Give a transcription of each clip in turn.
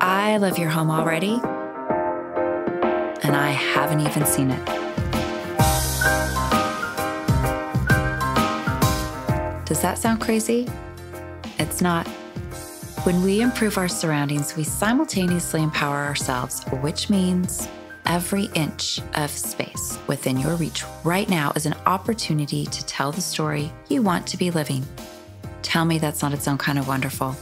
I love your home already, and I haven't even seen it. Does that sound crazy? It's not. When we improve our surroundings, we simultaneously empower ourselves, which means every inch of space within your reach right now is an opportunity to tell the story you want to be living. Tell me that's not its own kind of wonderful.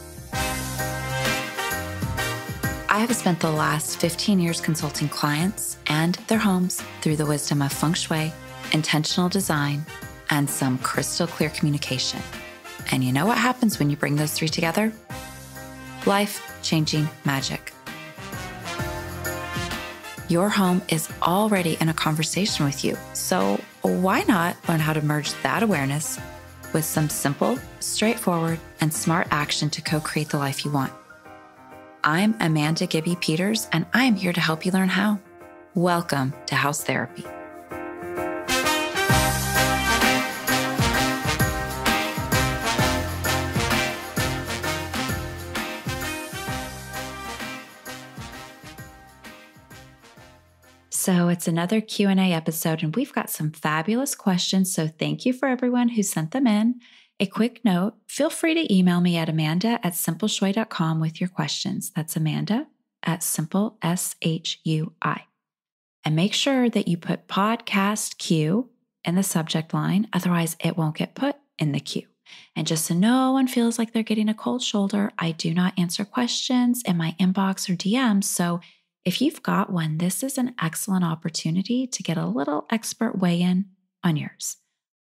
I have spent the last 15 years consulting clients and their homes through the wisdom of feng shui, intentional design, and some crystal clear communication. And you know what happens when you bring those three together? Life-changing magic. Your home is already in a conversation with you, so why not learn how to merge that awareness with some simple, straightforward, and smart action to co-create the life you want? I'm Amanda Gibby Peters, and I'm here to help you learn how. Welcome to House Therapy. So it's another Q&A episode, and we've got some fabulous questions, so thank you for everyone who sent them in. A quick note, feel free to email me at amanda@simpleshui.com with your questions. That's Amanda at simple, SHUI. And make sure that you put podcast Q in the subject line, otherwise it won't get put in the queue. And just so no one feels like they're getting a cold shoulder, I do not answer questions in my inbox or DMs, so if you've got one, this is an excellent opportunity to get a little expert weigh-in on yours.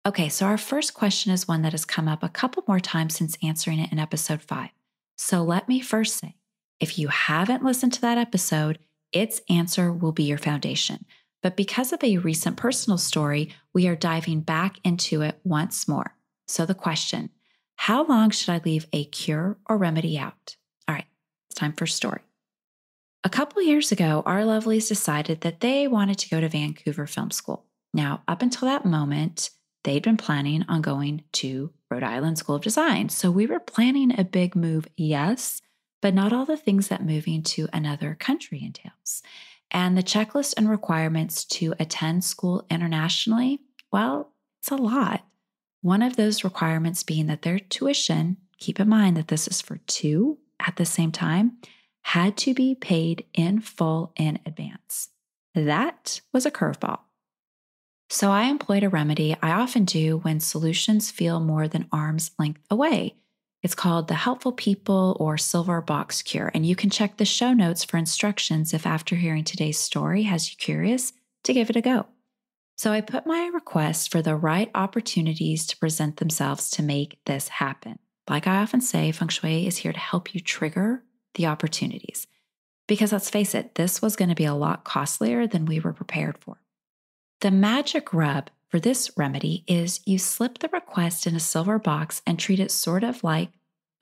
Okay, so our first question is one that has come up a couple more times since answering it in episode 5. So let me first say, if you haven't listened to that episode, its answer will be your foundation. But because of a recent personal story, we are diving back into it once more. So the question, how long should I leave a cure or remedy out? All right, it's time for a story. A couple years ago, our lovelies decided that they wanted to go to Vancouver Film School. Now, up until that moment, they'd been planning on going to Rhode Island School of Design. So we were planning a big move, yes, but not all the things that moving to another country entails. And the checklist and requirements to attend school internationally, well, it's a lot. One of those requirements being that their tuition, keep in mind that this is for 2 at the same time, had to be paid in full in advance. That was a curveball. So I employed a remedy I often do when solutions feel more than arm's length away. It's called the Helpful People or Silver Box Cure, and you can check the show notes for instructions if after hearing today's story has you curious to give it a go. So I put my request for the right opportunities to present themselves to make this happen. Like I often say, Feng Shui is here to help you trigger the opportunities. Because let's face it, this was going to be a lot costlier than we were prepared for. The magic rub for this remedy is you slip the request in a silver box and treat it sort of like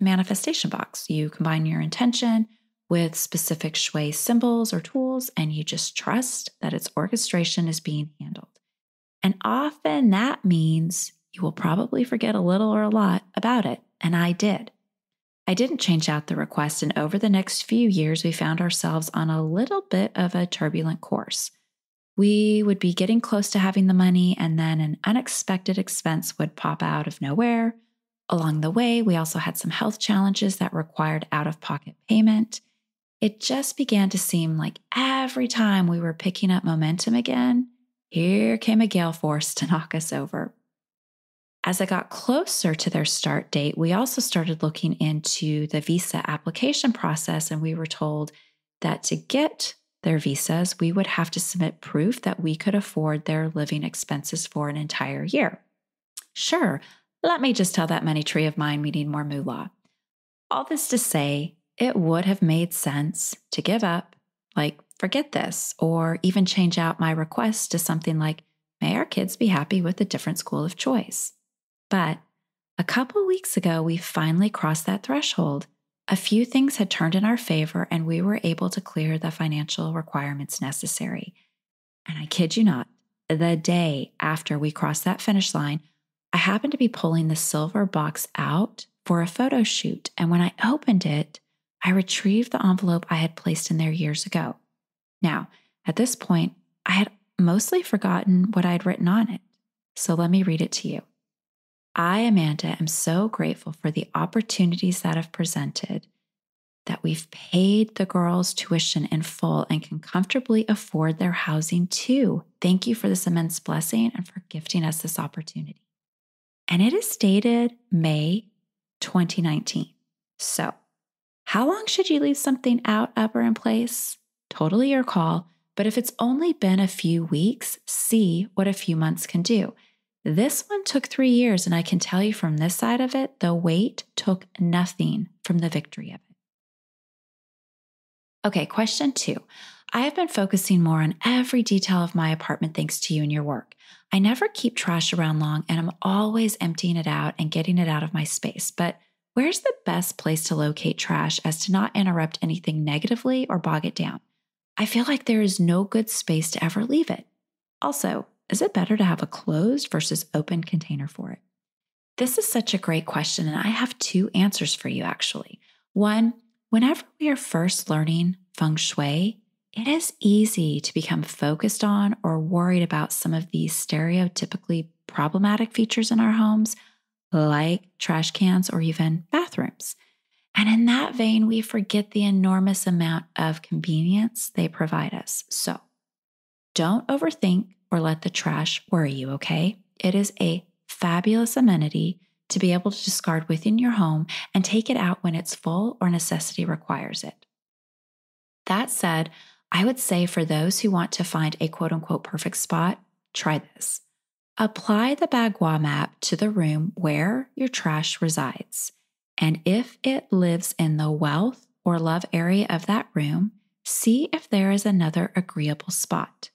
a manifestation box. You combine your intention with specific shui symbols or tools, and you just trust that its orchestration is being handled. And often that means you will probably forget a little or a lot about it, and I did. I didn't change out the request, and over the next few years, we found ourselves on a little bit of a turbulent course. We would be getting close to having the money, and then an unexpected expense would pop out of nowhere. Along the way, we also had some health challenges that required out-of-pocket payment. It just began to seem like every time we were picking up momentum again, here came a gale force to knock us over. As it got closer to their start date, we also started looking into the visa application process, and we were told that to get their visas, we would have to submit proof that we could afford their living expenses for an entire year. Sure, let me just tell that money tree of mine we need more moolah. All this to say, it would have made sense to give up, like forget this, or even change out my request to something like, may our kids be happy with a different school of choice. But a couple weeks ago, we finally crossed that threshold. A few things had turned in our favor, and we were able to clear the financial requirements necessary. And I kid you not, the day after we crossed that finish line, I happened to be pulling the silver box out for a photo shoot. And when I opened it, I retrieved the envelope I had placed in there years ago. Now, at this point, I had mostly forgotten what I'd written on it. So let me read it to you. I, Amanda, am so grateful for the opportunities that have presented, that we've paid the girls' tuition in full and can comfortably afford their housing too. Thank you for this immense blessing and for gifting us this opportunity. And it is dated May 2019. So, how long should you leave something out, up, or in place? Totally your call, but if it's only been a few weeks, see what a few months can do. This one took 3 years, and I can tell you from this side of it, the wait took nothing from the victory of it. Okay, question 2. I have been focusing more on every detail of my apartment thanks to you and your work. I never keep trash around long, and I'm always emptying it out and getting it out of my space. But where's the best place to locate trash as to not interrupt anything negatively or bog it down? I feel like there is no good space to ever leave it. Also, is it better to have a closed versus open container for it? This is such a great question, and I have 2 answers for you actually. One, whenever we are first learning feng shui, it is easy to become focused on or worried about some of these stereotypically problematic features in our homes, like trash cans or even bathrooms. And in that vein, we forget the enormous amount of convenience they provide us. So don't overthink or let the trash worry you, okay? It is a fabulous amenity to be able to discard within your home and take it out when it's full or necessity requires it. That said, I would say for those who want to find a quote unquote perfect spot, try this. Apply the Bagua map to the room where your trash resides. And if it lives in the wealth or love area of that room, see if there is another agreeable spot.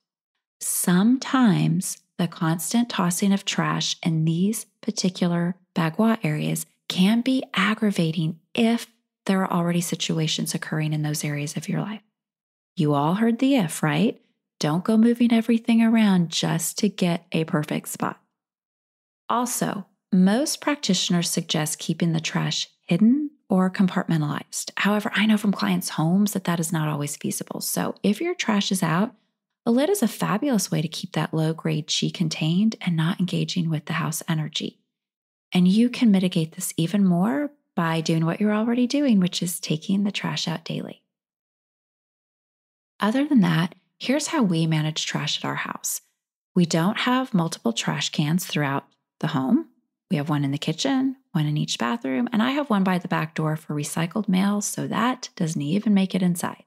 Sometimes the constant tossing of trash in these particular Bagua areas can be aggravating if there are already situations occurring in those areas of your life. You all heard the if, right? Don't go moving everything around just to get a perfect spot. Also, most practitioners suggest keeping the trash hidden or compartmentalized. However, I know from clients' homes that is not always feasible. So if your trash is out, a lid is a fabulous way to keep that low-grade chi contained and not engaging with the house energy. And you can mitigate this even more by doing what you're already doing, which is taking the trash out daily. Other than that, here's how we manage trash at our house. We don't have multiple trash cans throughout the home. We have one in the kitchen, one in each bathroom, and I have one by the back door for recycled mail, so that doesn't even make it inside.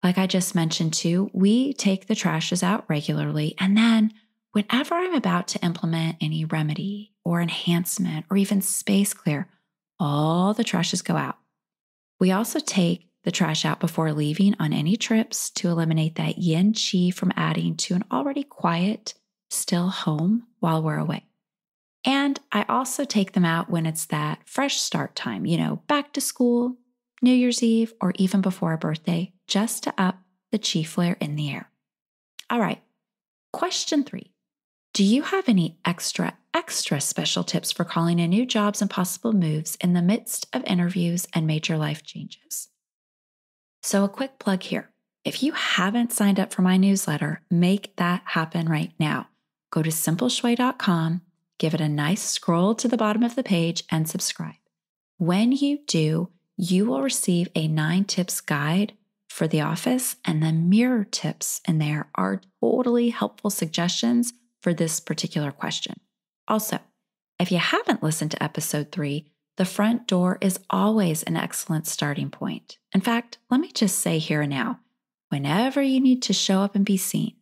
Like I just mentioned too, we take the trashes out regularly, and then whenever I'm about to implement any remedy or enhancement or even space clear, all the trashes go out. We also take the trash out before leaving on any trips to eliminate that yin qi from adding to an already quiet, still home while we're away. And I also take them out when it's that fresh start time, back to school, New Year's Eve, or even before a birthday, just to up the chi flare in the air. All right, question 3. Do you have any extra special tips for calling in new jobs and possible moves in the midst of interviews and major life changes? So a quick plug here. If you haven't signed up for my newsletter, make that happen right now. Go to simpleshui.com, give it a nice scroll to the bottom of the page, and subscribe. When you do, you will receive a 9 tips guide for the office, and the mirror tips in there are totally helpful suggestions for this particular question. Also, if you haven't listened to episode 3, the front door is always an excellent starting point. In fact, let me just say here and now, whenever you need to show up and be seen,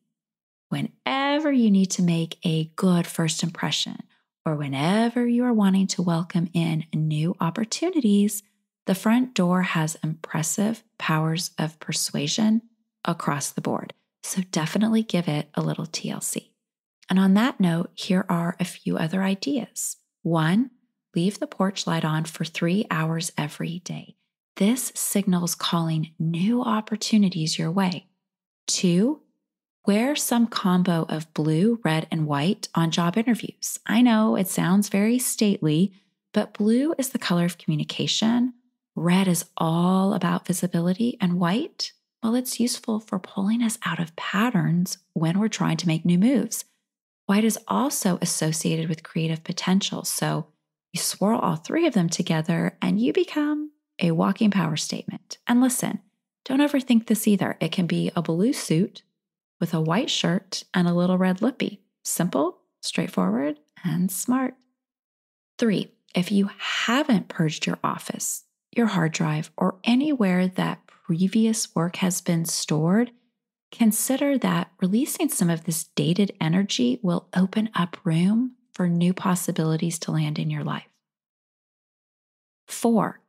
whenever you need to make a good first impression, or whenever you are wanting to welcome in new opportunities, the front door has impressive powers of persuasion across the board. So definitely give it a little TLC. And on that note, here are a few other ideas. 1, leave the porch light on for 3 hours every day. This signals calling new opportunities your way. 2, wear some combo of blue, red, and white on job interviews. I know it sounds very stately, but blue is the color of communication, Red is all about visibility, and white, well, it's useful for pulling us out of patterns when we're trying to make new moves. White is also associated with creative potential. So you swirl all three of them together and you become a walking power statement. And listen, don't overthink this either. It can be a blue suit with a white shirt and a little red lippy. Simple, straightforward, and smart. 3, if you haven't purged your office, your hard drive, or anywhere that previous work has been stored, consider that releasing some of this dated energy will open up room for new possibilities to land in your life. 4,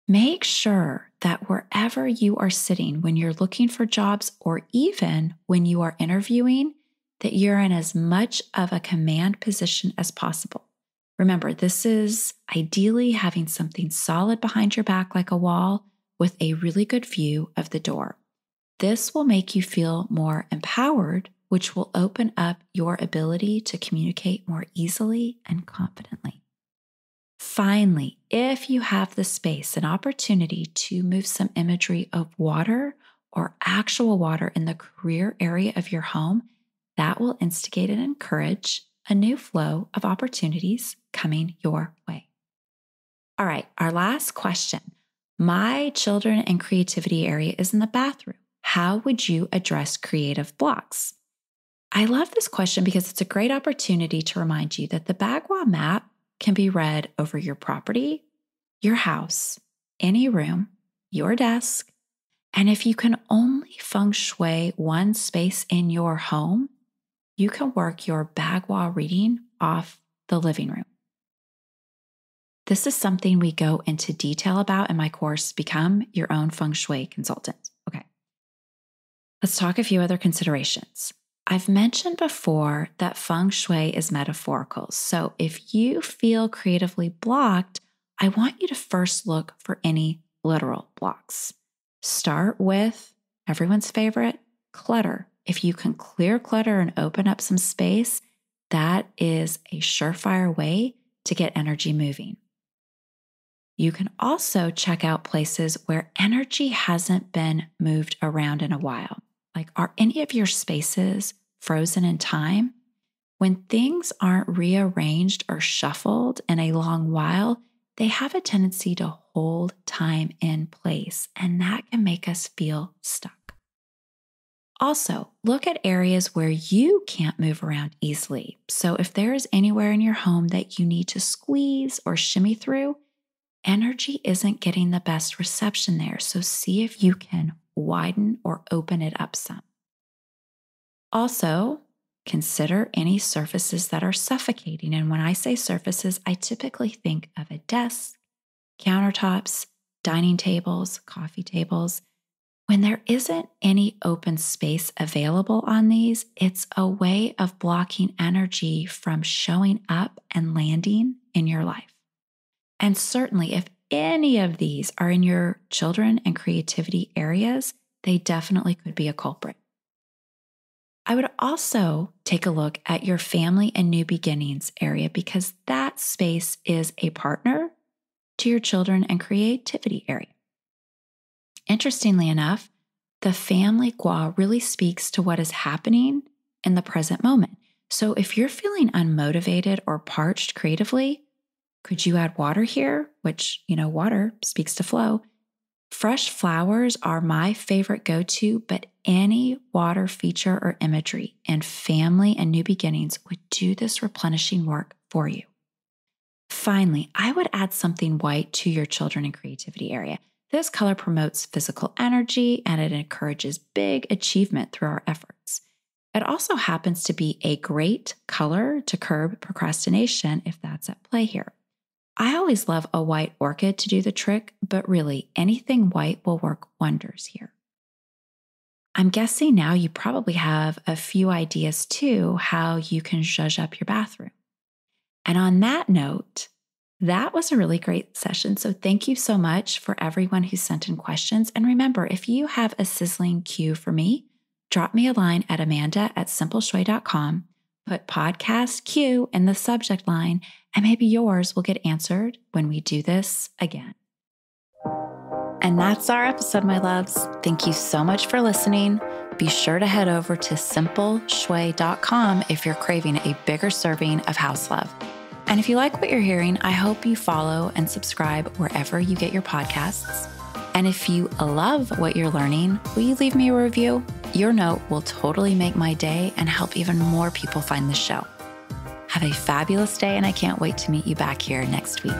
make sure that wherever you are sitting when you're looking for jobs or even when you are interviewing, that you're in as much of a command position as possible. Remember, this is ideally having something solid behind your back like a wall with a really good view of the door. This will make you feel more empowered, which will open up your ability to communicate more easily and confidently. Finally, if you have the space and opportunity to move some imagery of water or actual water in the career area of your home, that will instigate and encourage a new flow of opportunities coming your way. All right, our last question. My children and creativity area is in the bathroom. How would you address creative blocks? I love this question because it's a great opportunity to remind you that the Bagua map can be read over your property, your house, any room, your desk, and if you can only feng shui one space in your home, you can work your Bagua reading off the living room. This is something we go into detail about in my course, Become Your Own Feng Shui Consultant. Okay, let's talk a few other considerations. I've mentioned before that feng shui is metaphorical. So if you feel creatively blocked, I want you to first look for any literal blocks. Start with everyone's favorite, clutter. If you can clear clutter and open up some space, that is a surefire way to get energy moving. You can also check out places where energy hasn't been moved around in a while. Like, are any of your spaces frozen in time? When things aren't rearranged or shuffled in a long while, they have a tendency to hold time in place, and that can make us feel stuck. Also, look at areas where you can't move around easily. So if there is anywhere in your home that you need to squeeze or shimmy through, energy isn't getting the best reception there. So see if you can widen or open it up some. Also, consider any surfaces that are suffocating. And when I say surfaces, I typically think of a desk, countertops, dining tables, coffee tables. When there isn't any open space available on these, it's a way of blocking energy from showing up and landing in your life. And certainly, if any of these are in your children and creativity areas, they definitely could be a culprit. I would also take a look at your family and new beginnings area because that space is a partner to your children and creativity area. Interestingly enough, the family gua really speaks to what is happening in the present moment. So if you're feeling unmotivated or parched creatively, could you add water here? Which, water speaks to flow. Fresh flowers are my favorite go-to, but any water feature or imagery in family and new beginnings would do this replenishing work for you. Finally, I would add something white to your children and creativity area. This color promotes physical energy and it encourages big achievement through our efforts. It also happens to be a great color to curb procrastination if that's at play here. I always love a white orchid to do the trick, but really anything white will work wonders here. I'm guessing now you probably have a few ideas too how you can zhuzh up your bathroom. And on that note, that was a really great session. So thank you so much for everyone who sent in questions. And remember, if you have a sizzling cue for me, drop me a line at amanda@simpleshui.com, put podcast Q in the subject line, and maybe yours will get answered when we do this again. And that's our episode, my loves. Thank you so much for listening. Be sure to head over to simpleshui.com if you're craving a bigger serving of house love. And if you like what you're hearing, I hope you follow and subscribe wherever you get your podcasts. And if you love what you're learning, will you leave me a review? Your note will totally make my day and help even more people find the show. Have a fabulous day, and I can't wait to meet you back here next week.